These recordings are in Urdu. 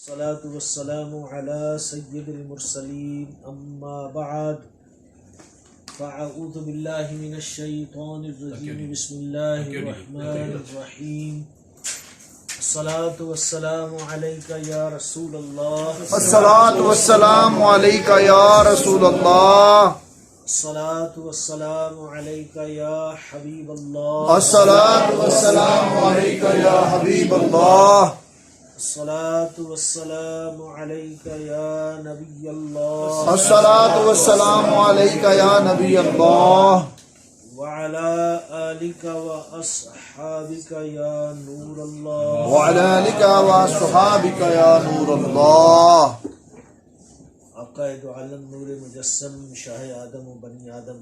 الصلاة والسلام على سيد المرسلين أما بعد فأعوذ بالله من الشيطان الرجيم بسم الله الرحمن الرحيم الصلاة والسلام عليك يا رسول الله الصلاة والسلام عليك يا رسول الله الصلاة والسلام عليك يا حبيب الله الصلاة والسلام عليك يا حبيب الله الصلاة والسلام عليك يا نبي الله الصلاة والسلام عليك يا نبي الله وعلى آلك وأصحابك يا نور الله وعلى آلك وصحابك يا نور الله آقا دو عالم نور مجسم شاہ آدم و بنی آدم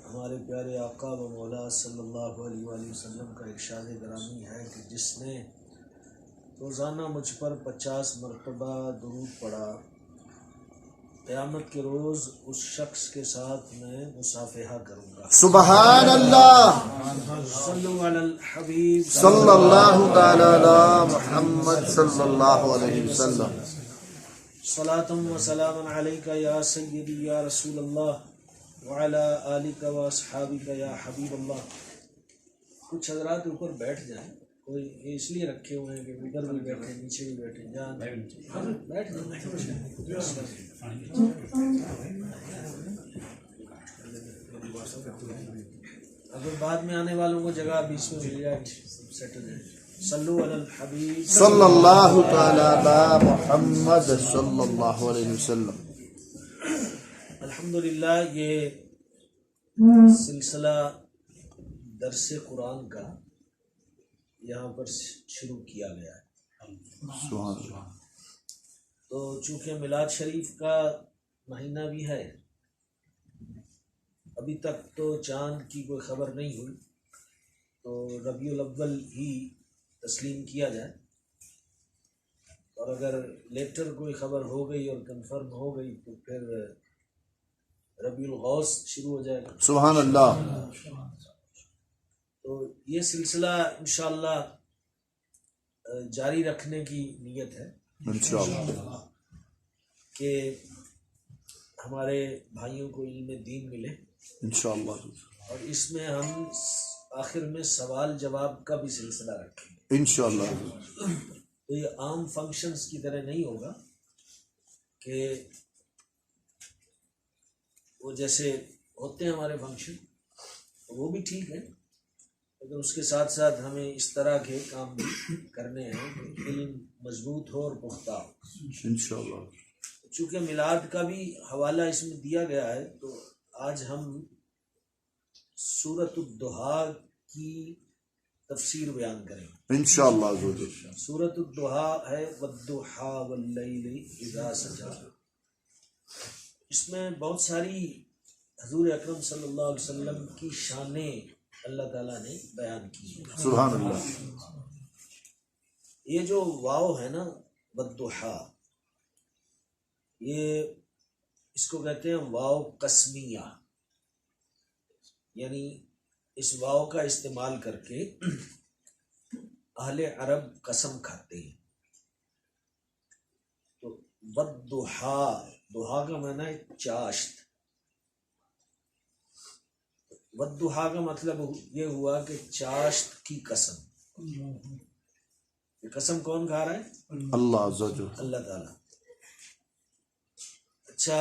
ہمارے پیارے آقا و مولا صلی اللہ علیہ وآلہ وسلم کا ارشاد گرامی ہے کہ جس نے روزانہ مجھ پر 50 مرتبہ درود پڑھا قیامت کے روز اس شخص کے ساتھ میں مصافحہ کروں گا. سبحان اللہ. صلو علی الحبیب صلی اللہ تعالی علی محمد صلی اللہ علیہ وسلم. صلاۃ و سلام علیک یا سیدی یا رسول اللہ وعلی آلک و اصحابک یا حبیب اللہ. کچھ حضرات اوپر بیٹھ جائیں، کوئی یہ اس لیے رکھے ہوئے ہیں کہ ادھر بھی بیٹھے نیچے بھی بیٹھے، جان بیٹھ اگر بعد میں آنے والوں کو جگہ بیچ میں مل جائے سیٹل ہے. صلو علی الحبیب صلی اللہ تعالی علی محمد صلی اللہ علیہ وسلم. الحمدللہ یہ سلسلہ درس قرآن کا یہاں پر شروع کیا گیا ہے. سبحان اللہ. تو چونکہ میلاد شریف کا مہینہ بھی ہے، ابھی تک تو چاند کی کوئی خبر نہیں ہوئی، تو ربیع الاول ہی تسلیم کیا جائے، اور اگر لیٹر کوئی خبر ہو گئی اور کنفرم ہو گئی تو پھر ربیع الغوث شروع ہو جائے گا. سبحان اللہ. تو یہ سلسلہ انشاءاللہ جاری رکھنے کی نیت ہے انشاءاللہ کہ ہمارے بھائیوں کو علم دین ملے، انشاءاللہ. اور اس میں ہم آخر میں سوال جواب کا بھی سلسلہ رکھیں گے. انشاءاللہ. تو یہ عام فنکشنز کی طرح نہیں ہوگا کہ وہ جیسے ہوتے ہیں ہمارے فنکشن، وہ بھی ٹھیک ہے، لیکن اس کے ساتھ ساتھ ہمیں اس طرح کے کام بھی کرنے ہیں کہ علم مضبوط ہو اور پختہ ہو. انشاءاللہ. چونکہ میلاد کا بھی حوالہ اس میں دیا گیا ہے، تو آج ہم سورۃ الضحیٰ کی تفسیر بیان کریں گے انشاءاللہ. سورۃ الضحیٰ ہے والضحیٰ واللیل اذا سجا. اس میں بہت ساری حضور اکرم صلی اللہ علیہ وسلم کی شانیں اللہ تعالیٰ نے بیان کی ہیں. سبحان اللہ. یہ جو واو ہے نا والضحیٰ، یہ اس کو کہتے ہیں واو قسمیہ، یعنی اس واو کا استعمال کر کے اہل عرب قسم کھاتے ہیں. تو والضحیٰ، ضحیٰ کا معنی ہے چاشت. والضحیٰ کا مطلب یہ ہوا کہ چاشت کی قسم. یہ قسم کون کھا رہا ہے؟ اللہ عز و جل. اللہ تعالیٰ. اچھا،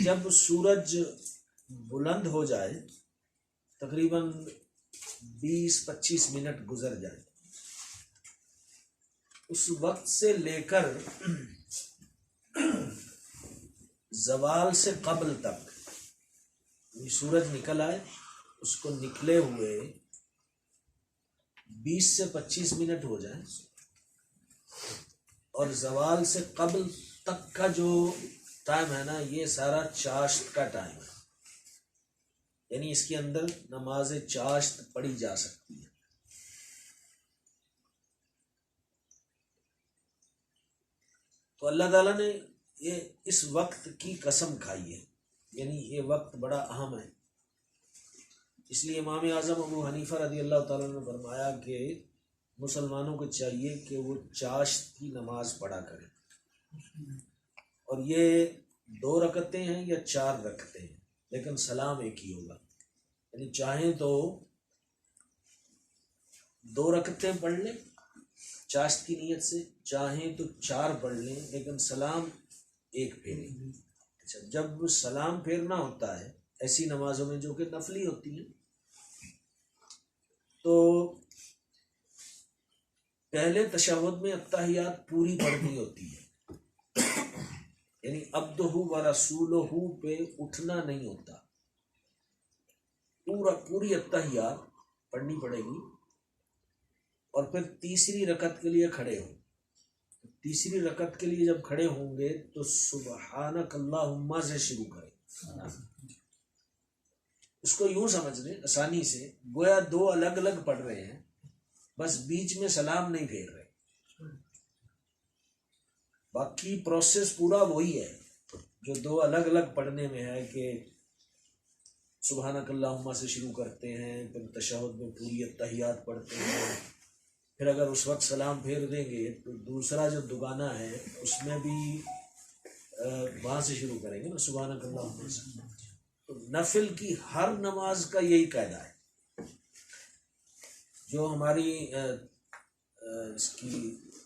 جب سورج بلند ہو جائے، تقریباً 20-25 منٹ گزر جائے، اس وقت سے لے کر زوال سے قبل تک، یہ سورج نکل آئے، اس کو نکلے ہوئے 20 سے 25 منٹ ہو جائیں، اور زوال سے قبل تک کا جو ٹائم ہے نا، یہ سارا چاشت کا ٹائم ہے. یعنی اس کے اندر نماز چاشت پڑھی جا سکتی ہے. تو اللہ تعالیٰ نے یہ اس وقت کی قسم کھائی ہے، یعنی یہ وقت بڑا اہم ہے. اس لیے امام اعظم ابو حنیفہ رضی اللہ تعالیٰ نے فرمایا کہ مسلمانوں کو چاہیے کہ وہ چاشت کی نماز پڑھا کریں، اور یہ 2 رکعتیں ہیں یا 4 رکعتیں ہیں، لیکن سلام ایک ہی ہوگا، یعنی چاہیں تو 2 رکعتیں پڑھ لیں چاشت کی نیت سے، چاہیں تو 4 پڑھ لیں، لیکن سلام ایک پھیریں۔ اچھا، جب سلام پھیرنا ہوتا ہے ایسی نمازوں میں جو کہ نفلی ہوتی ہیں، تو پہلے تشہد میں التحیات پوری پڑھنی ہوتی ہے، یعنی عبدہ و رسولہ پہ اٹھنا نہیں ہوتا، پوری التحیات پڑھنی پڑے گی، اور پھر تیسری رکعت کے لیے کھڑے ہوں۔ تیسری رکعت کے لیے جب کھڑے ہوں گے تو سبحانک اللہم سے شروع کریں۔ اس کو یوں سمجھ لیں آسانی سے، گویا 2 الگ الگ پڑھ رہے ہیں، بس بیچ میں سلام نہیں پھیر رہے، باقی پروسیس پورا وہی ہے جو 2 الگ الگ پڑھنے میں ہے، کہ سبحانک اللہم سے شروع کرتے ہیں، پھر تشہد میں پوری التحیات پڑھتے ہیں، پھر اگر اس وقت سلام پھیر دیں گے تو دوسرا جو دگانہ ہے اس میں بھی وہاں سے شروع کریں گے نا، سبحانک اللہم سے۔ تو نفل کی ہر نماز کا یہی قاعدہ ہے، جو ہماری اس کی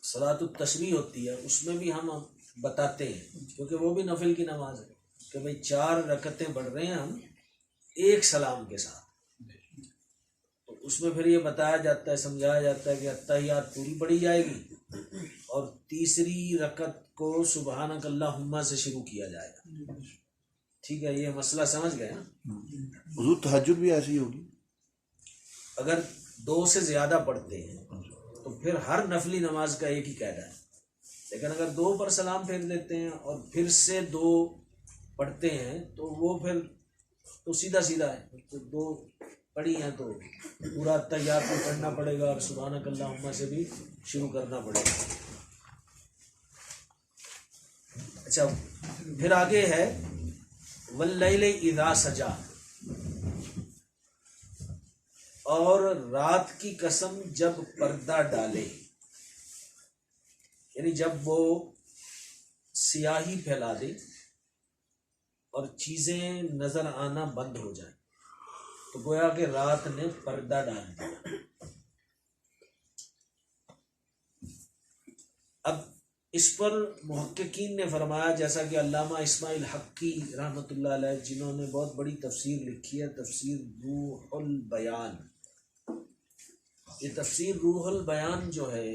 صلاۃ التسبیح ہوتی ہے اس میں بھی ہم بتاتے ہیں، کیونکہ وہ بھی نفل کی نماز ہے، کہ بھئی 4 رکعتیں پڑھ رہے ہیں ہم ایک سلام کے ساتھ، تو اس میں پھر یہ بتایا جاتا ہے، سمجھایا جاتا ہے کہ التحیات پوری پڑھی جائے گی، اور تیسری رکعت کو سبحانک اللہم سے شروع کیا جائے گا۔ ٹھیک ہے، یہ مسئلہ سمجھ گئے نا؟ حضور تہجد بھی ایسی ہوگی؟ اگر 2 سے زیادہ پڑھتے ہیں تو پھر ہر نفلی نماز کا ایک ہی قاعدہ ہے، لیکن اگر 2 پر سلام پھیر دیتے ہیں اور پھر سے 2 پڑھتے ہیں تو وہ پھر تو سیدھا ہے، تو 2 پڑھی ہیں تو پورا التحیات بھی پڑھنا پڑے گا، اور سبحانک اللہم سے بھی شروع کرنا پڑے گا۔ اچھا، پھر آگے ہے واللیل اذا سجا، اور رات کی قسم جب پردہ ڈالے، یعنی جب وہ سیاہی پھیلا دے اور چیزیں نظر آنا بند ہو جائیں، تو گویا کہ رات نے پردہ ڈال دیا۔ اب اس پر محققین نے فرمایا، جیسا کہ علامہ اسماعیل حقی رحمۃ اللہ علیہ، جنہوں نے بہت بڑی تفسیر لکھی ہے، تفسیر روح البیان، یہ تفسیر روح البیان جو ہے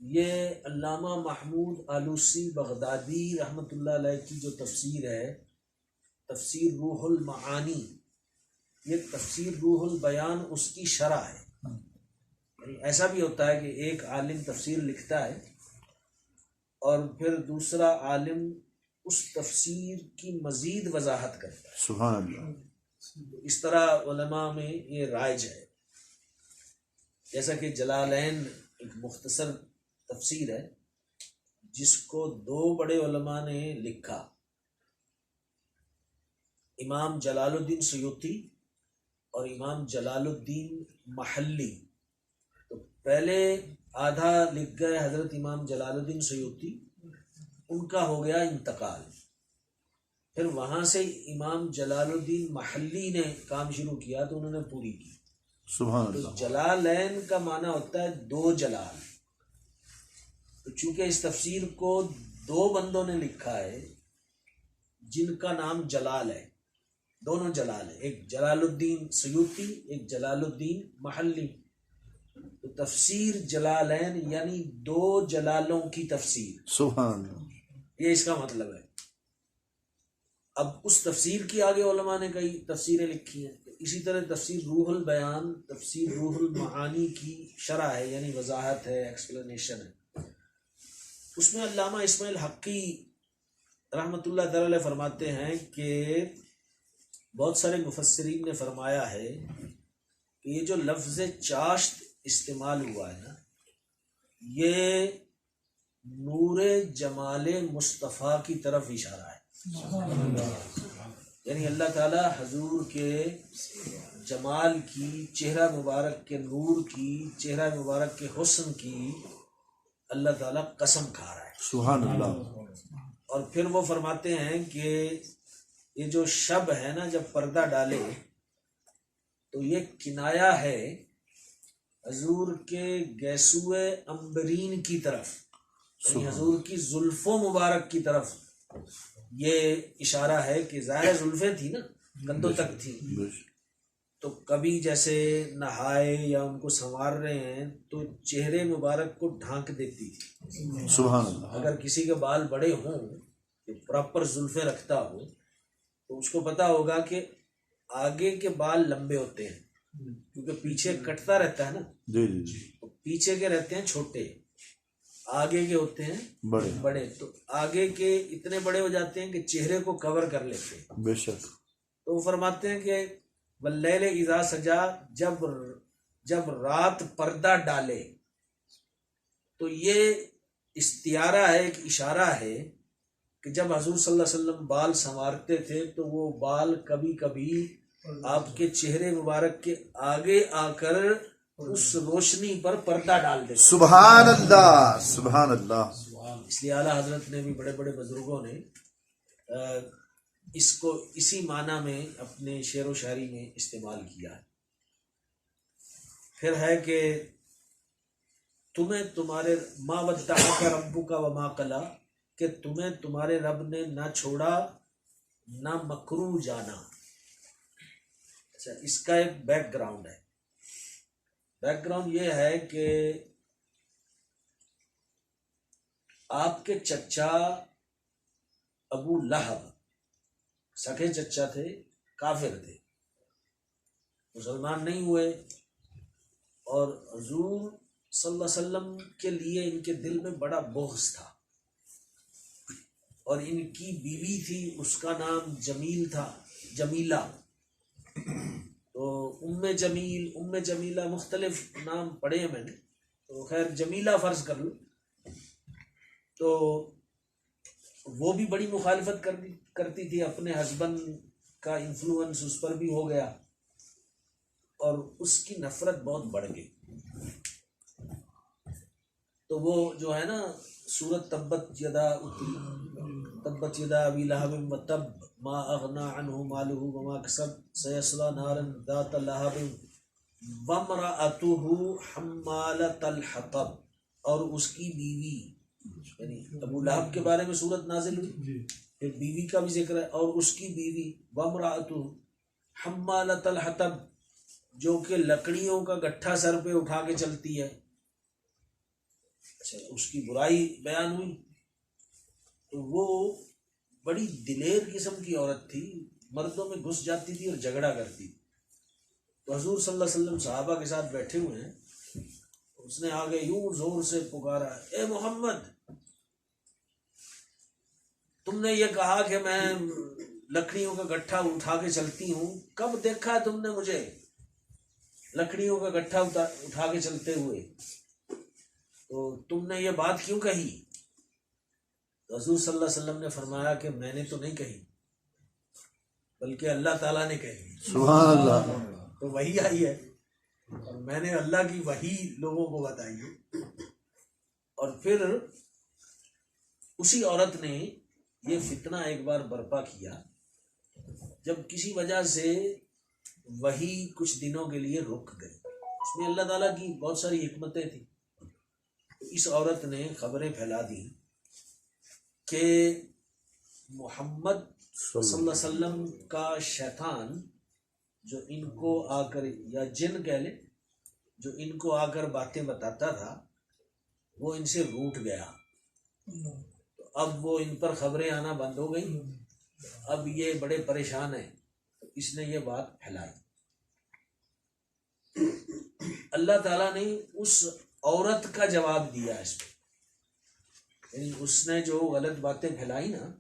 یہ علامہ محمود آلوسی بغدادی رحمۃ اللہ علیہ کی جو تفسیر ہے، تفسیر روح المعانی، یہ تفسیر روح البیان اس کی شرح ہے۔ یعنی ایسا بھی ہوتا ہے کہ ایک عالم تفسیر لکھتا ہے اور پھر دوسرا عالم اس تفسیر کی مزید وضاحت کرتا ہے، سبحان اللہ۔ اس طرح علماء میں یہ رائج ہے۔ جیسا کہ جلالین ایک مختصر تفسیر ہے جس کو 2 بڑے علماء نے لکھا، امام جلال الدین سیوطی اور امام جلال الدین محلی۔ تو پہلے آدھا لکھ گئے حضرت امام جلال الدین سیوطی، ان کا ہو گیا انتقال، پھر وہاں سے امام جلال الدین محلی نے کام شروع کیا تو انہوں نے پوری کی۔ سبحان تو اللہ۔ جلالین کا معنی ہوتا ہے 2 جلال، تو چونکہ اس تفسیر کو 2 بندوں نے لکھا ہے جن کا نام جلال ہے، دونوں جلال ہیں، ایک جلال الدین سیوطی، ایک جلال الدین محلی، تو تفسیر جلالین یعنی 2 جلالوں کی تفسیر، سبحان اللہ۔ یہ اس کا مطلب ہے۔ اب اس تفسیر کی آگے علماء نے کئی تفسیریں لکھی ہیں، اسی طرح تفسیر روح البیان تفسیر روح المعانی کی شرح ہے، یعنی وضاحت ہے، ایکسپلینیشن ہے۔ اس میں علامہ اسماعیل حقی رحمۃ اللہ تعالی علیہ فرماتے ہیں کہ بہت سارے مفسرین نے فرمایا ہے کہ یہ جو لفظ چاشت استعمال ہوا ہے نا، یہ نور جمال مصطفیٰ کی طرف اشارہ ہے۔ یعنی اللہ تعالیٰ حضور کے جمال کی، چہرہ مبارک کے نور کی، چہرہ مبارک کے حسن کی اللہ تعالیٰ قسم کھا رہا ہے. سبحان اللہ. اور پھر وہ فرماتے ہیں کہ یہ جو شب ہے نا جب پردہ ڈالے تو یہ کنایا ہے حضور کے گیسوئے امبرین کی طرف، یعنی حضور کی زلفوں مبارک کی طرف یہ اشارہ ہے کہ ظاہر زلفیں تھی نا، کندھوں تک تھی، تو کبھی جیسے نہائے یا ان کو سنوار رہے ہیں تو چہرے مبارک کو ڈھانک دیتی تھی. سبحان اللہ. اگر کسی کے بال بڑے ہوں، پراپر زلفیں رکھتا ہو، تو اس کو پتا ہوگا کہ آگے کے بال لمبے ہوتے ہیں کیونکہ پیچھے کٹتا رہتا ہے نا. جی جی جی. تو پیچھے کے رہتے ہیں چھوٹے، آگے کے ہوتے ہیں بڑے. تو آگے کے اتنے بڑے ہو جاتے ہیں کہ چہرے کو کور کر لیتے ہیں. بے شک. تو وہ فرماتے ہیں کہ واللیل اذا سجا، جب رات پردہ ڈالے، تو یہ استعارہ ہے، ایک اشارہ ہے کہ جب حضور صلی اللہ علیہ وسلم بال سنوارتے تھے تو وہ بال کبھی کبھی آپ کے چہرے مبارک کے آگے آ کر اس روشنی پر پردہ ڈال دیتے. سبحان اللہ. سبحان اللہ. اس لیے اعلیٰ حضرت نے بھی، بڑے بڑے بزرگوں نے اس کو اسی معنی میں اپنے شعر و شاعری میں استعمال کیا ہے. پھر ہے کہ تمہیں تمہارے ما ودعک ربک وما قلی، کہ تمہیں تمہارے رب نے نہ چھوڑا نہ مکروہ جانا. اچھا، اس کا ایک بیک گراؤنڈ ہے. بیک گراؤنڈ یہ ہے کہ آپ کے چچا ابو لہب سکے چچا تھے، کافر تھے، مسلمان نہیں ہوئے، اور حضور صلی اللہ علیہ وسلم کے لیے ان کے دل میں بڑا بغض تھا. اور ان کی بیوی تھی، اس کا نام جمیل تھا، جمیلہ. تو ام جمیلہ مختلف نام پڑھے ہیں میں نے، تو خیر جمیلہ فرض کر لو. تو وہ بھی بڑی مخالفت کرتی تھی، اپنے ہسبینڈ کا انفلوئنس اس پر بھی ہو گیا اور اس کی نفرت بہت بڑھ گئی. تو وہ جو ہے نا سورت تبت یدا ابی لہب وتب ما اغنی عنہ مالہ وما کسب سیصلی نارا ذات لہب وامرأتہ حمالۃ الحطب، اور اس کی بیوی، یعنی ابو لہب کے بارے میں سورت نازل ہوئی، پھر بیوی کا بھی ذکر ہے، اور اس کی بیوی وامرأتہ حمالۃ الحطب، جو کہ لکڑیوں کا گٹھا سر پہ اٹھا کے چلتی ہے. اچھا، اس کی برائی بیان ہوئی. تو وہ بڑی دلیر قسم کی عورت تھی، مردوں میں گھس جاتی تھی اور جھگڑا کرتی تھی. تو حضور صلی اللہ علیہ وسلم صحابہ کے ساتھ بیٹھے ہوئے ہیں، اس نے آگے یوں زور سے پکارا، اے محمد، تم نے یہ کہا کہ میں لکڑیوں کا گٹھا اٹھا کے چلتی ہوں، کب دیکھا ہے تم نے مجھے لکڑیوں کا گٹھا اٹھا کے چلتے ہوئے؟ تو تم نے یہ بات کیوں کہی؟ تو حضور صلی اللہ علیہ وسلم نے فرمایا کہ میں نے تو نہیں کہی، بلکہ اللہ تعالیٰ نے کہی. سبحان اللہ. تو وہی آئی ہے، اور میں نے اللہ کی وحی لوگوں کو بتائی ہے. اور پھر اسی عورت نے یہ فتنہ ایک بار برپا کیا، جب کسی وجہ سے وحی کچھ دنوں کے لیے رک گئی. اس میں اللہ تعالیٰ کی بہت ساری حکمتیں تھیں. اس عورت نے خبریں پھیلا دی کہ محمد صلی اللہ علیہ وسلم کا شیطان، جو ان کو آ کر، یا جن کہہ لیں، جو ان کو آ کر باتیں بتاتا تھا، وہ ان سے روٹ گیا. تو اب وہ ان پر خبریں آنا بند ہو گئی. اب یہ بڑے پریشان ہیں، تو اس نے یہ بات پھیلائی. اللہ تعالیٰ نے اس عورت کا جواب دیا اس پہ، یعنی اس نے جو غلط باتیں پھیلائی نا،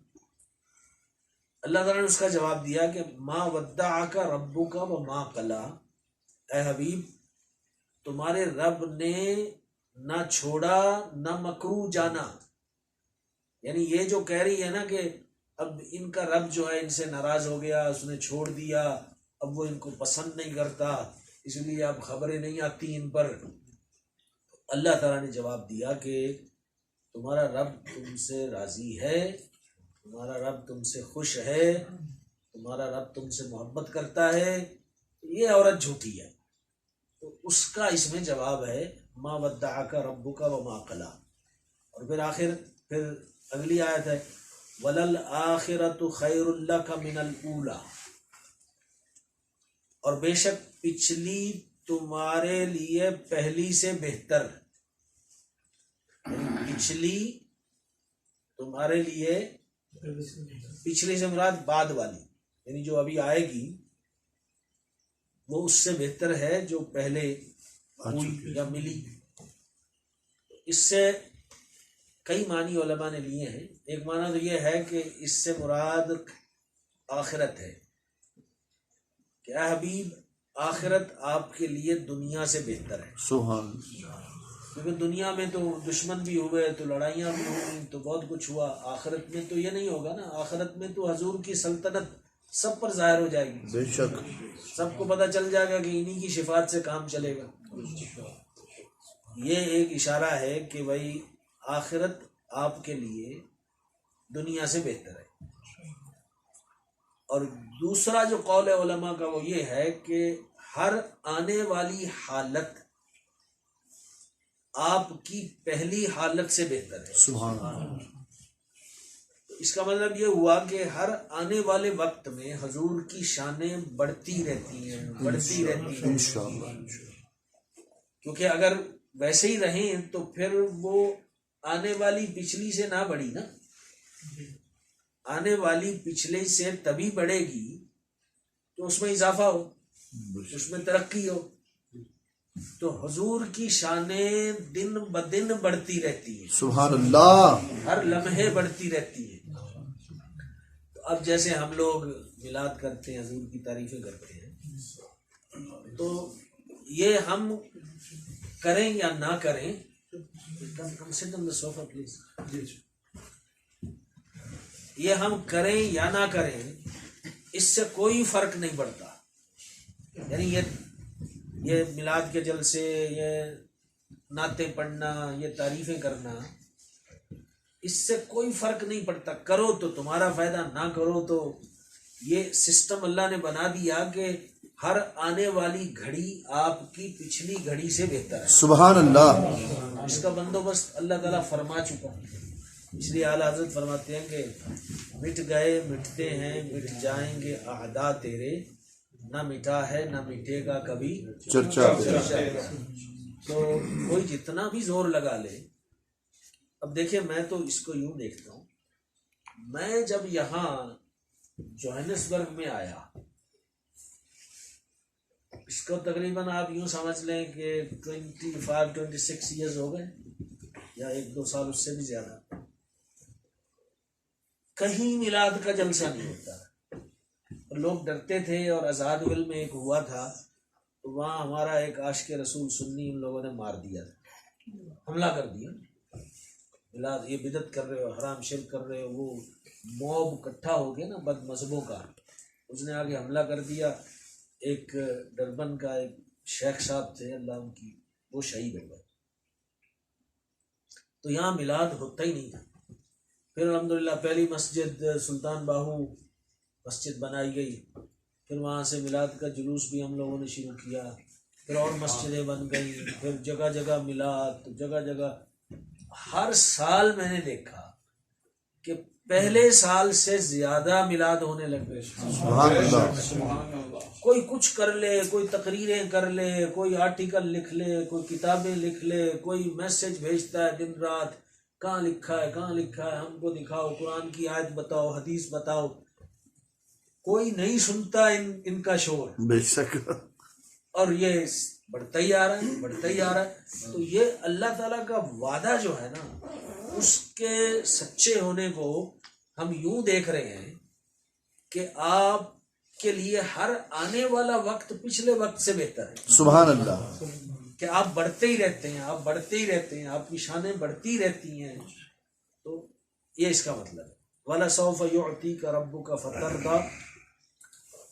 اللہ تعالیٰ نے اس کا جواب دیا کہ ما ودعک ربک وما قلی، اے حبیب، تمہارے رب نے نہ چھوڑا نہ مکروہ جانا. یعنی یہ جو کہہ رہی ہے نا کہ اب ان کا رب جو ہے ان سے ناراض ہو گیا، اس نے چھوڑ دیا، اب وہ ان کو پسند نہیں کرتا، اس لیے اب خبریں نہیں آتی ان پر۔ اللہ تعالیٰ نے جواب دیا کہ تمہارا رب تم سے راضی ہے، تمہارا رب تم سے خوش ہے، تمہارا رب تم سے محبت کرتا ہے، یہ عورت جھوٹی ہے۔ تو اس کا اس میں جواب ہے ما ودعک ربک وما قلی۔ اور پھر اگلی آیت ہے وَلَلْآخِرَةُ خَيْرٌ لَكَ مِنَ الْأُولَى، اور بے شک پچھلی تمہارے لیے پہلی سے بہتر، پچھلی تمہارے لیے، پچھلی سے مراد بعد والی، یعنی جو ابھی آئے گی وہ اس سے بہتر ہے جو پہلے ہوئی یا ملی۔ اس سے کئی معنی علماء نے لیے ہیں۔ ایک معنی تو یہ ہے کہ اس سے مراد آخرت ہے کہ اے حبیب آخرت آپ کے لیے دنیا سے بہتر ہے۔ سبحان، کیونکہ دنیا میں تو دشمن بھی ہوئے، تو لڑائیاں بھی ہوئیں، تو بہت کچھ ہوا۔ آخرت میں تو یہ نہیں ہوگا نا، آخرت میں تو حضور کی سلطنت سب پر ظاہر ہو جائے گی، بے شک سب کو پتہ چل جائے گا کہ انہی کی شفاعت سے کام چلے گا۔ یہ ایک اشارہ ہے کہ بھائی آخرت آپ کے لیے دنیا سے بہتر ہے۔ اور دوسرا جو قول علماء کا وہ یہ ہے کہ ہر آنے والی حالت آپ کی پہلی حالت سے بہتر ہے۔ سبحان اللہ، اس کا مطلب یہ ہوا کہ ہر آنے والے وقت میں حضور کی شانیں بڑھتی رہتی ہیں، بڑھتی رہتی ہیں، انشاءاللہ۔ کیونکہ اگر ویسے ہی رہیں تو پھر وہ آنے والی پچھلی سے نہ بڑھی نا، آنے والی پچھلے سے تبھی بڑھے گی تو اس میں اضافہ ہو، اس میں ترقی ہو۔ تو حضور کی شانیں دن بدن بڑھتی رہتی ہیں، سبحان اللہ، ہر لمحے بڑھتی رہتی ہیں۔ تو اب جیسے ہم لوگ میلاد کرتے ہیں، حضور کی تعریفیں کرتے ہیں، تو یہ ہم کریں یا نہ کریں، یہ ہم کریں یا نہ کریں اس سے کوئی فرق نہیں پڑتا۔ یعنی یہ میلاد کے جلسے، یہ نعتیں پڑھنا، یہ تعریفیں کرنا، اس سے کوئی فرق نہیں پڑتا۔ کرو تو تمہارا فائدہ، نہ کرو تو یہ سسٹم اللہ نے بنا دیا کہ ہر آنے والی گھڑی آپ کی پچھلی گھڑی سے بہتر ہے۔ سبحان اللہ، اس کا بندوبست اللہ تعالیٰ فرما چکا ہے۔ اس لیے اعلیٰ حضرت فرماتے ہیں کہ مٹ گئے مٹتے ہیں، مٹ جائیں گے اعداء تیرے، نہ مٹا ہے نہ مٹے گا کبھی چرچا تو کوئی جتنا بھی زور لگا لے۔ اب دیکھیں میں تو اس کو یوں دیکھتا ہوں، میں جب یہاں جوہانسبرگ میں آیا، اس کو تقریباً آپ یوں سمجھ لیں کہ 25-26 ایئرز ہو گئے، یا 1-2 سال اس سے بھی زیادہ۔ کہیں میلاد کا جلسہ نہیں ہوتا، اور لوگ ڈرتے تھے۔ اور آزاد ول میں ایک ہوا تھا تو وہاں ہمارا ایک عاشق رسول سنی ان لوگوں نے مار دیا تھا، حملہ کر دیا۔ میلاد یہ بدعت کر رہے ہو، حرام شرک کر رہے ہو، وہ موب اکٹھا ہو گیا نا بد مذہبوں کا، اس نے آگے حملہ کر دیا۔ ایک ڈربن کا ایک شیخ صاحب تھے، اللہ ان کی، وہ شہید ہو گئے۔ تو یہاں میلاد ہوتا ہی نہیں تھا۔ پھر الحمدللہ پہلی مسجد سلطان باہو مسجد بنائی گئی، پھر وہاں سے میلاد کا جلوس بھی ہم لوگوں نے شروع کیا، پھر اور مسجدیں بن گئی، پھر جگہ جگہ میلاد، جگہ جگہ۔ ہر سال میں نے دیکھا کہ پہلے سال سے زیادہ میلاد ہونے لگ گئے۔ سبحان اللہ، کوئی کچھ کر لے، کوئی تقریریں کر لے، کوئی آرٹیکل لکھ لے، کوئی کتابیں لکھ لے، کوئی میسج بھیجتا ہے دن رات، کہاں لکھا ہے کہاں لکھا ہے، ہم کو دکھاؤ، قرآن کی آیت بتاؤ، حدیث بتاؤ۔ کوئی نہیں سنتا ان کا شور، بے شک، اور یہ بڑھتا ہی آ رہا ہے، بڑھتا ہی آ رہا ہے۔ تو یہ اللہ تعالیٰ کا وعدہ جو ہے نا، اس کے سچے ہونے کو ہم یوں دیکھ رہے ہیں کہ آپ کے لیے ہر آنے والا وقت پچھلے وقت سے بہتر ہے، سبحان اللہ، کہ آپ بڑھتے ہی رہتے ہیں، آپ بڑھتے ہی رہتے ہیں، آپ کی شانیں بڑھتی رہتی ہیں۔ تو یہ اس کا مطلب ہے۔ وَلَسَوْفَ يُعْطِيكَ رَبُّكَ فَتَرْضَىٰ،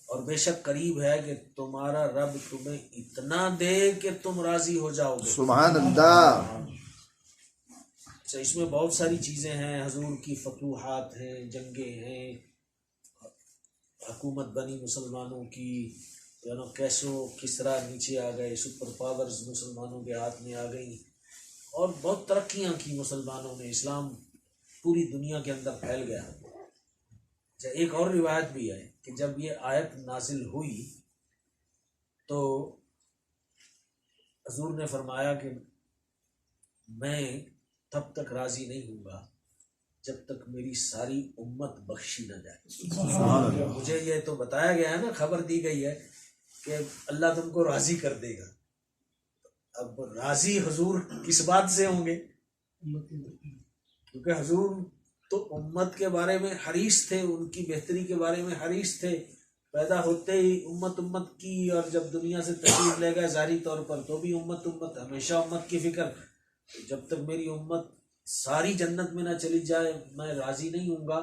اور بے شک قریب ہے کہ تمہارا رب تمہیں اتنا دے کہ تم راضی ہو جاؤ گے. سبحان اللہ. اچھا، اس میں بہت ساری چیزیں ہیں، حضور کی فتوحات ہیں، جنگیں ہیں، حکومت بنی مسلمانوں کی، کیسو کسرا نیچے آ گئے، سپر پاورز مسلمانوں کے ہاتھ میں آ گئیں، اور بہت ترقیاں کی مسلمانوں نے، اسلام پوری دنیا کے اندر پھیل گیا. اچھا، ایک اور روایت بھی ہے کہ جب یہ آیت نازل ہوئی تو حضور نے فرمایا کہ میں تب تک راضی نہیں ہوں گا جب تک میری ساری امت بخشی نہ جائے. مجھے یہ تو بتایا گیا ہے نا، خبر دی گئی ہے کہ اللہ تم کو راضی کر دے گا. اب راضی حضور کس بات سے ہوں گے؟ کیونکہ حضور تو امت کے بارے میں حریص تھے، ان کی بہتری کے بارے میں حریص تھے. پیدا ہوتے ہی امت کی، اور جب دنیا سے تشریف لے گئے ظاہری طور پر تو بھی امت، ہمیشہ امت کی فکر. جب تک میری امت ساری جنت میں نہ چلی جائے میں راضی نہیں ہوں گا.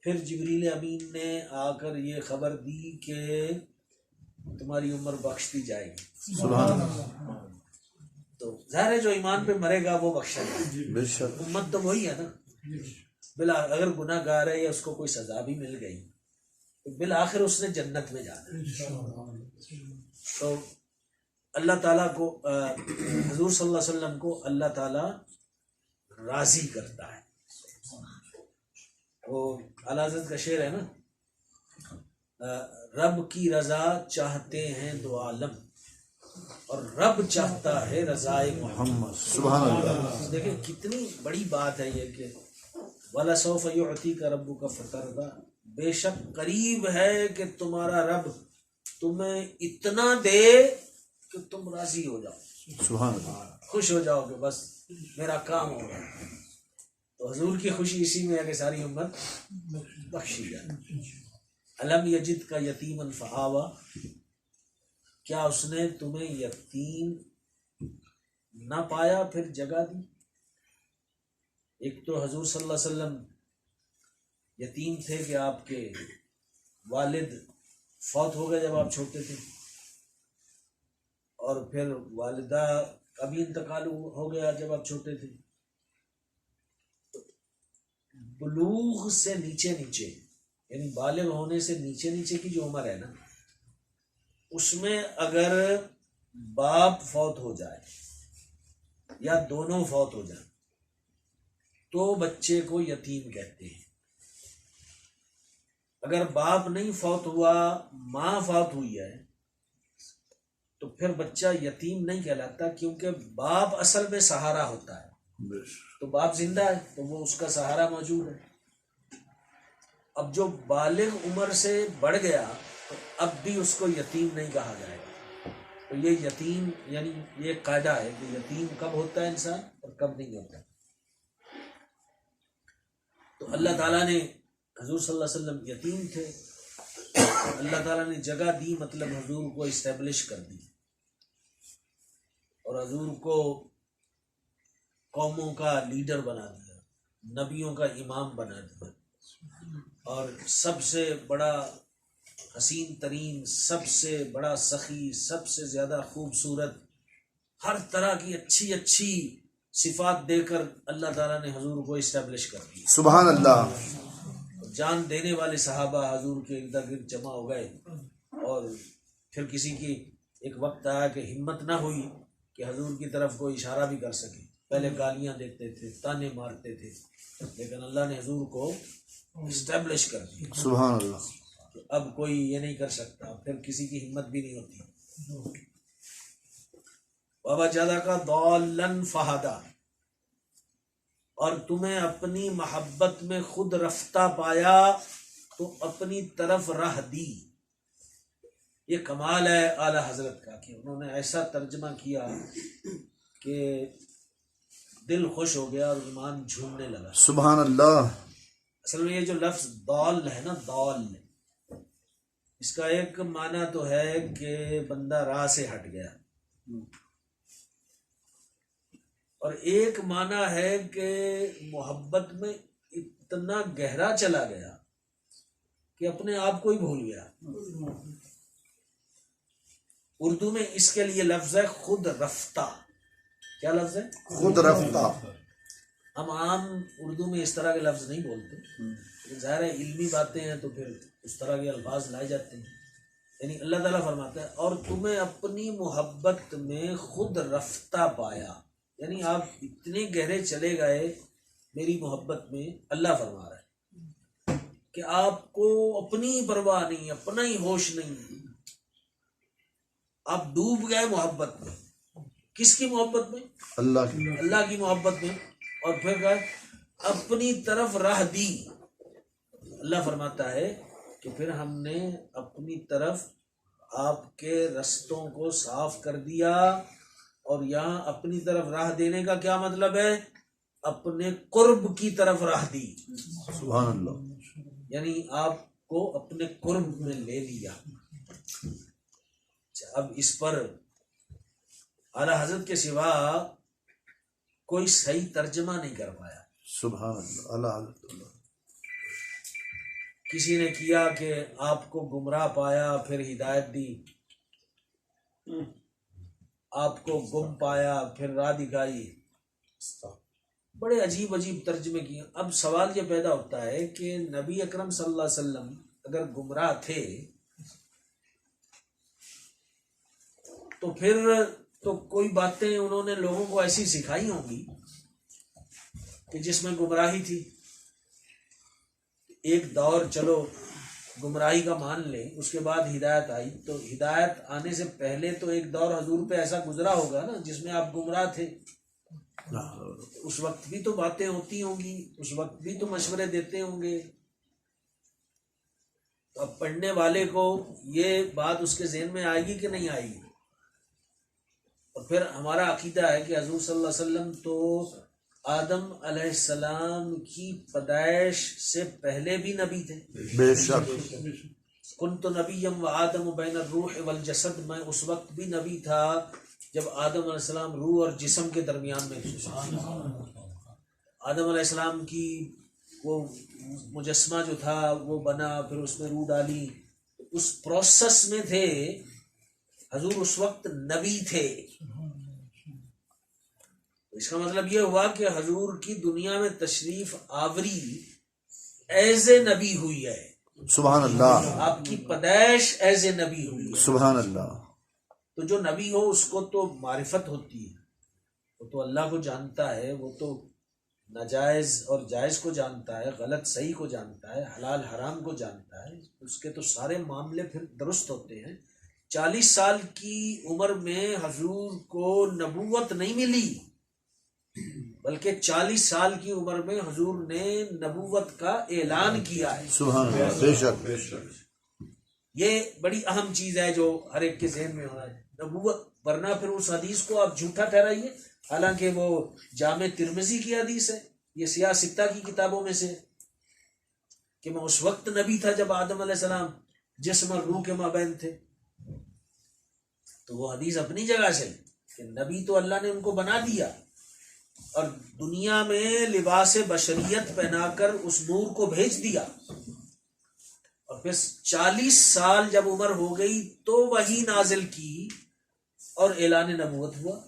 پھر جبریل امین نے آ کر یہ خبر دی کہ تمہاری عمر بخش دی جائے گی. سبحان اللہ. تو ظاہر ہے جو ایمان پہ مرے گا وہ بخشا جائے گا. بے شک. امت تو وہی ہے نا، بلا اگر گناہ گار ہے یا اس کو کوئی سزا بھی مل گئی تو بالآخر اس نے جنت میں جانا ہے. تو اللہ تعالیٰ کو حضور صلی اللہ علیہ وسلم کو اللہ تعالیٰ راضی کرتا ہے. وہ اعلیٰ حضرت کا شعر ہے نا، رب کی رضا چاہتے ہیں دو عالم اور رب چاہتا ہے رضائے محمد. سبحان اللہ. دیکھیں کتنی بڑی بات ہے یہ کہ وَلَسَوْفَ يُعْطِيكَ رَبُّكَ فَتَرْضَىٰ، بے شک قریب ہے کہ تمہارا رب تمہیں اتنا دے کہ تم راضی ہو جاؤ، سبحان اللہ. خوش ہو جاؤ کہ بس میرا کام ہو گیا. تو حضور کی خوشی اسی میں ہے کہ ساری امت بخشی جائے. الم یجد کا یتیما فآوا، کیا اس نے تمہیں یتیم نہ پایا پھر جگہ دی. ایک تو حضور صلی اللہ علیہ وسلم یتیم تھے کہ آپ کے والد فوت ہو گئے جب آپ چھوٹے تھے، اور پھر والدہ کا بھی انتقال ہو گیا جب آپ چھوٹے تھے. بلوغ سے نیچے یعنی بالغ ہونے سے نیچے کی جو عمر ہے نا، اس میں اگر باپ فوت ہو جائے یا دونوں فوت ہو جائیں تو بچے کو یتیم کہتے ہیں. اگر باپ نہیں فوت ہوا، ماں فوت ہوئی ہے تو پھر بچہ یتیم نہیں کہلاتا، کیونکہ باپ اصل میں سہارا ہوتا ہے. تو باپ زندہ ہے تو وہ اس کا سہارا موجود ہے. اب جو بالغ عمر سے بڑھ گیا تو اب بھی اس کو یتیم نہیں کہا جائے گا. تو یہ یتیم یعنی یہ قاعدہ ہے کہ یتیم کب ہوتا ہے انسان اور کب نہیں ہوتا. تو اللہ تعالیٰ نے حضور صلی اللہ علیہ وسلم یتیم تھے، اللہ تعالیٰ نے جگہ دی، مطلب حضور کو اسٹیبلش کر دی اور حضور کو قوموں کا لیڈر بنا دیا، نبیوں کا امام بنا دیا، اور سب سے بڑا حسین ترین، سب سے بڑا سخی، سب سے زیادہ خوبصورت، ہر طرح کی اچھی صفات دے کر اللہ تعالیٰ نے حضور کو اسٹیبلش کر دیا. سبحان اللہ. جان دینے والے صحابہ حضور کے ارد گرد جمع ہو گئے، اور پھر کسی کی ایک وقت آیا کہ ہمت نہ ہوئی کہ حضور کی طرف کوئی اشارہ بھی کر سکے. پہلے گالیاں دیتے تھے، تانے مارتے تھے، لیکن اللہ نے حضور کو اسٹیبلش کر دیا. سبحان اللہ. اب کوئی یہ نہیں کر سکتا، پھر کسی کی ہمت بھی نہیں ہوتی. وَوَجَدَكَ ضَالًّا فَهَدَىٰ، اور تمہیں اپنی محبت میں خود رفتہ پایا تو اپنی طرف راہ دی. یہ کمال ہے اعلیٰ حضرت کا کہ انہوں نے ایسا ترجمہ کیا کہ دل خوش ہو گیا اور ایمان جھومنے لگا. سبحان اللہ. اصل میں یہ جو لفظ ضال ہے نا، ضال، اس کا ایک معنی تو ہے کہ بندہ راہ سے ہٹ گیا، اور ایک معنی ہے کہ محبت میں اتنا گہرا چلا گیا کہ اپنے آپ کو ہی بھول گیا. اردو میں اس کے لیے لفظ ہے خود رفتہ. کیا لفظ ہے؟ خود رفتہ. ہم عام اردو میں اس طرح کے لفظ نہیں بولتے، لیکن ظاہر ہے علمی باتیں ہیں تو پھر اس طرح کے الفاظ لائے جاتے ہیں. یعنی اللہ تعالیٰ فرماتا ہے اور تمہیں اپنی محبت میں خود رفتہ پایا، یعنی آپ اتنے گہرے چلے گئے میری محبت میں. اللہ فرما رہا ہے کہ آپ کو اپنی پرواہ نہیں، اپنا ہی ہوش نہیں، آپ ڈوب گئے محبت میں. کس کی محبت میں؟ اللہ کی. اللہ کی محبت میں. اور پھر کہ اپنی طرف راہ دی. اللہ فرماتا ہے کہ پھر ہم نے اپنی طرف آپ کے رستوں کو صاف کر دیا. اور یہاں اپنی طرف راہ دینے کا کیا مطلب ہے؟ اپنے قرب کی طرف راہ دی. سبحان اللہ. یعنی آپ کو اپنے قرب میں لے لیا. اب اس پر اعلیٰ حضرت کے سوا کوئی صحیح ترجمہ نہیں کر پایا. سبحان اللہ. اللہ حضرت. کسی نے کیا کہ آپ کو گمراہ پایا پھر ہدایت دی، آپ کو گم پایا پھر راہ دکھائی. بڑے عجیب عجیب ترجمے کیے. اب سوال یہ پیدا ہوتا ہے کہ نبی اکرم صلی اللہ علیہ وسلم اگر گمراہ تھے تو پھر تو کوئی باتیں انہوں نے لوگوں کو ایسی سکھائی ہوں گی کہ جس میں گمراہی تھی. ایک دور چلو گمراہی کا مان لیں، اس کے بعد ہدایت آئی، تو ہدایت آنے سے پہلے تو ایک دور حضور پہ ایسا گزرا ہوگا نا جس میں آپ گمراہ تھے. اس وقت بھی تو باتیں ہوتی ہوں گی، اس وقت بھی تو مشورے دیتے ہوں گے. تو اب پڑھنے والے کو یہ بات اس کے ذہن میں آئے گی کہ نہیں آئے گی؟ اور پھر ہمارا عقیدہ ہے کہ حضور صلی اللہ علیہ وسلم تو آدم علیہ السلام کی پیدائش سے پہلے بھی نبی تھے. بے شک. کنت نبیم و آدم بین الروح والجسد، میں اس وقت بھی نبی تھا جب آدم علیہ السلام روح اور جسم کے درمیان میں تھے. آدم علیہ السلام کی وہ مجسمہ جو تھا وہ بنا، پھر اس میں روح ڈالی، اس پروسیس میں تھے حضور، اس وقت نبی تھے. اس کا مطلب یہ ہوا کہ حضور کی دنیا میں تشریف آوری ایز اے نبی ہوئی ہے. سبحان اللہ. آپ کی پیدائش ایز اے نبی ہوئی ہے. سبحان اللہ. تو جو نبی ہو اس کو تو معرفت ہوتی ہے، وہ تو اللہ کو جانتا ہے، وہ تو ناجائز اور جائز کو جانتا ہے، غلط صحیح کو جانتا ہے، حلال حرام کو جانتا ہے. اس کے تو سارے معاملے پھر درست ہوتے ہیں. 40 سال کی عمر میں حضور کو نبوت نہیں ملی، بلکہ 40 سال کی عمر میں حضور نے نبوت کا اعلان کیا ہے. سبحان اللہ. بے شک. بے شک. یہ بڑی اہم چیز ہے جو ہر ایک کے ذہن میں ہونا ہے. نبوت، ورنہ پھر اس حدیث کو آپ جھوٹا ٹھہرائیے، حالانکہ وہ جامع ترمذی کی حدیث ہے، یہ سیاہ ستہ کی کتابوں میں سے، کہ میں اس وقت نبی تھا جب آدم علیہ السلام جسم اور روح کے مابین تھے. تو وہ حدیث اپنی جگہ سے کہ نبی تو اللہ نے ان کو بنا دیا اور دنیا میں لباس بشریت پہنا کر اس نور کو بھیج دیا، اور پھر 40 سال جب عمر ہو گئی تو وحی نازل کی اور اعلان نبوت ہوا.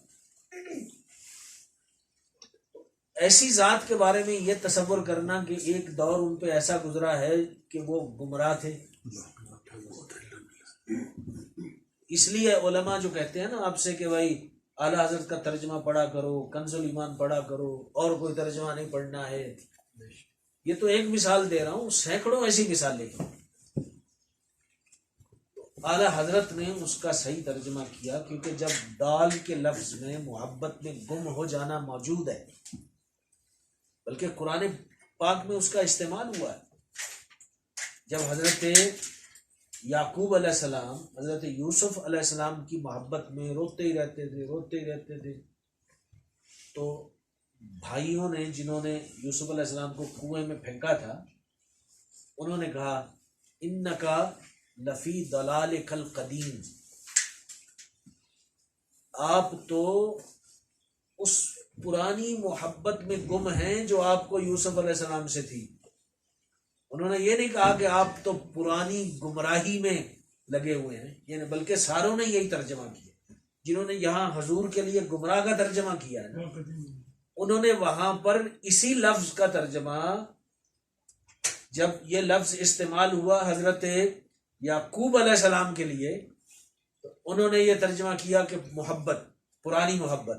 ایسی ذات کے بارے میں یہ تصور کرنا کہ ایک دور ان پہ ایسا گزرا ہے کہ وہ گمراہ تھے. اس لیے علماء جو کہتے ہیں نا آپ سے کہ بھائی اعلیٰ حضرت کا ترجمہ پڑھا کرو، کنز الایمان پڑھا کرو، اور کوئی ترجمہ نہیں پڑھنا ہے، یہ تو ایک مثال دے رہا ہوں، سینکڑوں ایسی مثالیں. اعلیٰ حضرت نے اس کا صحیح ترجمہ کیا، کیونکہ جب دال کے لفظ میں محبت میں گم ہو جانا موجود ہے، بلکہ قرآن پاک میں اس کا استعمال ہوا ہے. جب حضرت یعقوب علیہ السلام حضرت یوسف علیہ السلام کی محبت میں روتے ہی رہتے تھے، تو بھائیوں نے جنہوں نے یوسف علیہ السلام کو کنویں میں پھینکا تھا، انہوں نے کہا انکا لفی ضلالک القدیم، آپ تو اس پرانی محبت میں گم ہیں جو آپ کو یوسف علیہ السلام سے تھی. انہوں نے یہ نہیں کہا کہ آپ تو پرانی گمراہی میں لگے ہوئے ہیں، یعنی بلکہ ساروں نے یہی ترجمہ کیا. جنہوں نے یہاں حضور کے لیے گمراہ کا ترجمہ کیا ہے نا، انہوں نے وہاں پر اسی لفظ کا ترجمہ، جب یہ لفظ استعمال ہوا حضرت یعقوب علیہ السلام کے لیے، تو انہوں نے یہ ترجمہ کیا کہ محبت، پرانی محبت.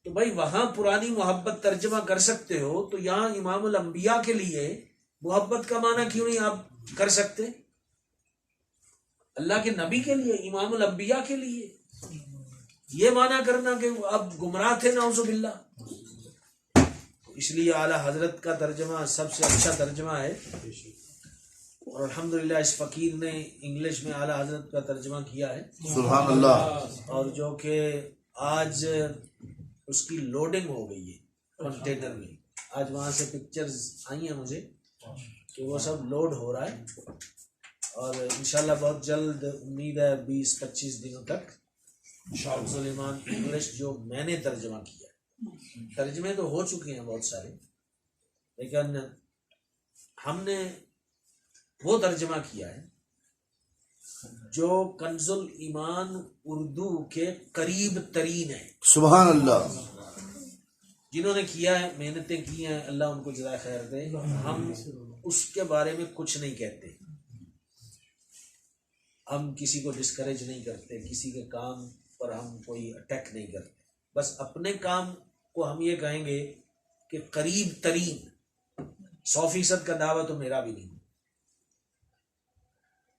تو بھائی وہاں پرانی محبت ترجمہ کر سکتے ہو تو یہاں امام الانبیاء کے لیے محبت کا معنی کیوں نہیں آپ کر سکتے؟ اللہ کے نبی کے لیے، امام الانبیاء کے لیے یہ معنی کرنا کہ اب گمراہ تھے نعوذ باللہ. اس لیے اعلیٰ حضرت کا ترجمہ سب سے اچھا ترجمہ ہے، اور الحمدللہ اس فقیر نے انگلش میں اعلیٰ حضرت کا ترجمہ کیا ہے. سبحان اللہ. اور جو کہ آج اس کی لوڈنگ ہو گئی ہے کنٹینر میں. آج وہاں سے پکچرز آئی ہیں مجھے کہ وہ سب لوڈ ہو رہا ہے، اور انشاءاللہ بہت جلد، امید ہے 20-25 دنوں تک سلیمان انگلش جو میں نے ترجمہ کیا ہے، ترجمے تو ہو چکے ہیں بہت سارے، لیکن ہم نے وہ ترجمہ کیا ہے جو کنز الایمان اردو کے قریب ترین ہے. سبحان اللہ. جنہوں نے کیا ہے، محنتیں کی ہیں، اللہ ان کو جزائے خیر دے. ہم اس کے بارے میں کچھ نہیں کہتے، ہم کسی کو ڈسکریج نہیں کرتے، کسی کے کام پر ہم کوئی اٹیک نہیں کرتے. بس اپنے کام کو ہم یہ کہیں گے کہ قریب ترین، 100% کا دعویٰ تو میرا بھی نہیں،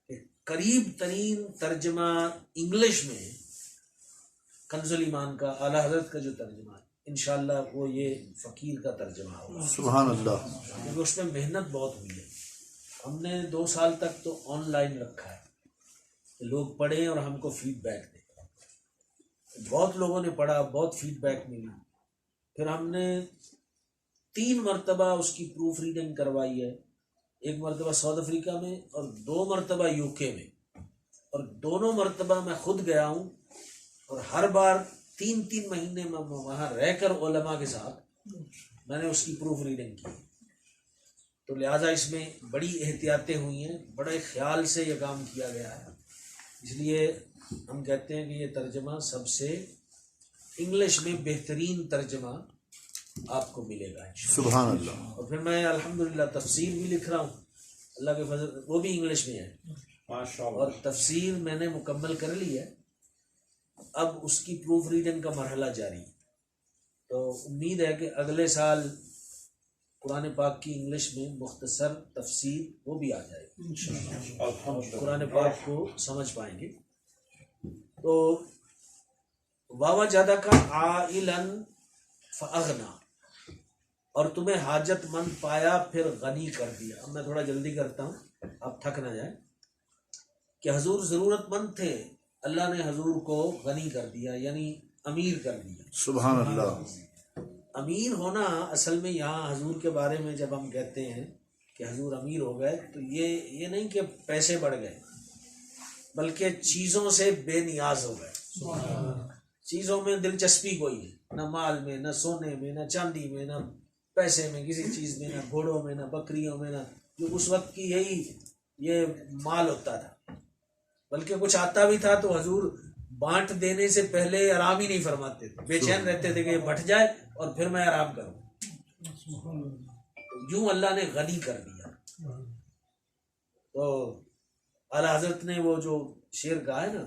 کہ قریب ترین ترجمہ انگلش میں کنز الایمان کا اعلیٰ حضرت کا جو ترجمہ ہے، انشاءاللہ وہ یہ فقیر کا ترجمہ ہوگا. سبحان اللہ. کیونکہ اس میں محنت بہت ہوئی ہے. ہم نے 2 سال تک تو آن لائن رکھا ہے کہ لوگ پڑھیں اور ہم کو فیڈ بیک دیں. بہت لوگوں نے پڑھا، بہت فیڈ بیک ملی. پھر ہم نے 3 مرتبہ اس کی پروف ریڈنگ کروائی ہے، 1 مرتبہ ساؤتھ افریقہ میں اور 2 مرتبہ UK میں، اور دونوں مرتبہ میں خود گیا ہوں، اور ہر بار 3 مہینے میں وہاں رہ کر علماء کے ساتھ میں نے اس کی پروف ریڈنگ کی. تو لہٰذا اس میں بڑی احتیاطیں ہوئی ہیں، بڑے خیال سے یہ کام کیا گیا ہے. اس لیے ہم کہتے ہیں کہ یہ ترجمہ سب سے انگلش میں بہترین ترجمہ آپ کو ملے گا. سبحان اللہ. اور پھر میں الحمدللہ تفسیر بھی لکھ رہا ہوں، اللہ کے فضل، وہ بھی انگلش میں ہے، اور تفسیر میں نے مکمل کر لی ہے. اب اس کی پروف ریڈنگ کا مرحلہ جاری ہے. تو امید ہے کہ اگلے سال قرآن پاک کی انگلش میں مختصر تفسیر وہ بھی آ جائے گی، قرآن پاک کو سمجھ پائیں گے. تو واوا جادہ کا عائلاً فاغنا، اور تمہیں حاجت مند پایا پھر غنی کر دیا. اب میں تھوڑا جلدی کرتا ہوں، آپ تھک نہ جائیں. کہ حضور ضرورت مند تھے، اللہ نے حضور کو غنی کر دیا، یعنی امیر کر دیا. سبحان اللہ. امیر ہونا اصل میں یہاں حضور کے بارے میں جب ہم کہتے ہیں کہ حضور امیر ہو گئے، تو یہ نہیں کہ پیسے بڑھ گئے، بلکہ چیزوں سے بے نیاز ہو گئے. چیزوں میں دلچسپی کوئی نہیں، نہ مال میں، نہ سونے میں، نہ چاندی میں، نہ پیسے میں، کسی چیز میں، نہ گھوڑوں میں، نہ بکریوں میں، نہ جو اس وقت کی یہ مال ہوتا تھا. بلکہ کچھ آتا بھی تھا تو حضور بانٹ دینے سے پہلے آرام ہی نہیں فرماتے تھے، بے چین رہتے تھے کہ یہ بٹ جائے اور پھر میں آرام کروں. یوں اللہ نے غنی کر دیا. تو اعلیٰ حضرت نے وہ جو شعر کہا ہے نا